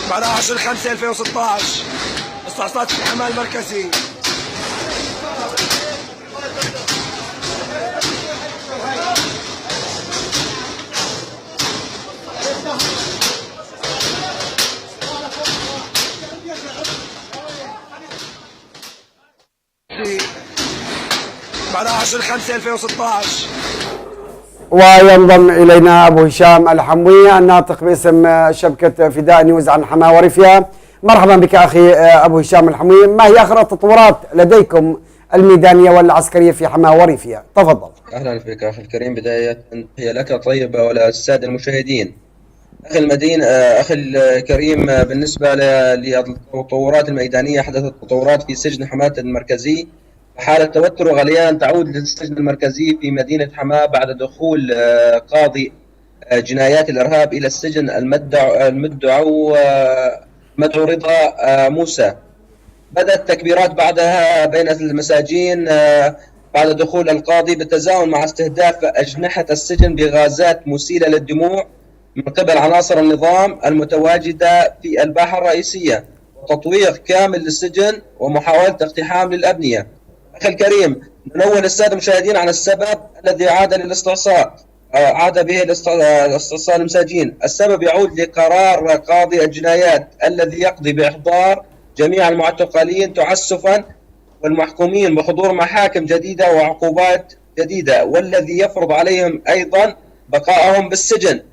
بعد 10/5/2016 استعصت في الحماة المركزي. بعد 10/5/2016. وينضم إلينا أبو هشام الحموي الناطق باسم شبكة فداء نيوز عن حماة وريفيا. مرحبا بك أخي أبو هشام الحموي، ما هي آخر التطورات لديكم الميدانية والعسكرية في حماة وريفيا؟ تفضل. أهلا بك أخي الكريم، بداية هي لك طيبة وللسادة المشاهدين. أخي الكريم، بالنسبة للتطورات الميدانية، حدثت تطورات في سجن حماة المركزي. حالة توتر وغليان تعود للسجن المركزي في مدينة حماة بعد دخول قاضي جنايات الإرهاب إلى السجن المدعو رضا موسى. بدأت تكبيرات بعدها بين المساجين بعد دخول القاضي بالتزامن مع استهداف أجنحة السجن بغازات مسيلة للدموع من قبل عناصر النظام المتواجدة في الباحة الرئيسية، وتطويق كامل للسجن ومحاولة اقتحام للأبنية. أخي الكريم، ننوه السادة المشاهدين عن السبب الذي عاد به الاستعصاء المساجين. السبب يعود لقرار قاضي الجنايات الذي يقضي بإحضار جميع المعتقلين تعسفا والمحكومين بحضور محاكم جديدة وعقوبات جديدة، والذي يفرض عليهم أيضا بقائهم بالسجن.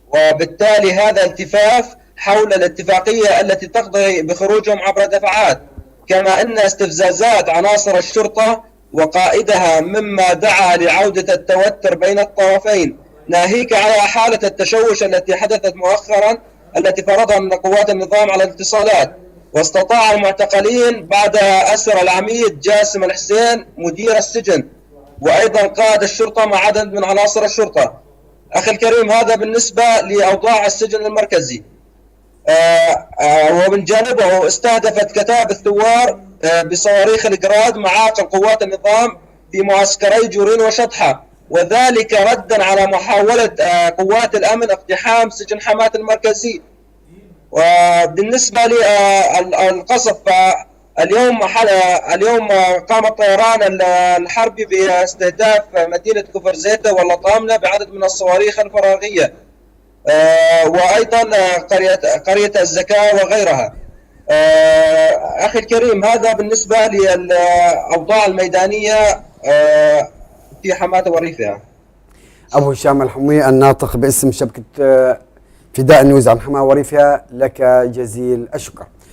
وبالتالي هذا التفاف حول الاتفاقية التي تقضي بخروجهم عبر دفعات، كما أن استفزازات عناصر الشرطة وقائدها مما دعا لعودة التوتر بين الطرفين، ناهيك على حالة التشوش التي حدثت مؤخرا التي فرضها من قوات النظام على الاتصالات. واستطاع المعتقلين بعد أسر العميد جاسم الحسين مدير السجن وأيضا قائد الشرطة مع عدد من عناصر الشرطة. أخي الكريم، هذا بالنسبة لأوضاع السجن المركزي. ومن جانبه استهدفت كتائب الثوار بصواريخ الجراد معاقل قوات النظام في معسكري جورين وشطحة، وذلك ردا على محاولة قوات الأمن اقتحام سجن حماة المركزي. وبالنسبة للقصف، اليوم قام الطيران الحربي باستهداف مدينة كفر زيتة واللطامنة بعدد من الصواريخ الفراغية، وأيضا قرية الزكاة وغيرها. أخي الكريم، هذا بالنسبة للأوضاع الميدانية في حماة وريفها. أبو هشام الحموي الناطق باسم شبكة فداء نيوز عن حماة وريفها، لك جزيل الشكر.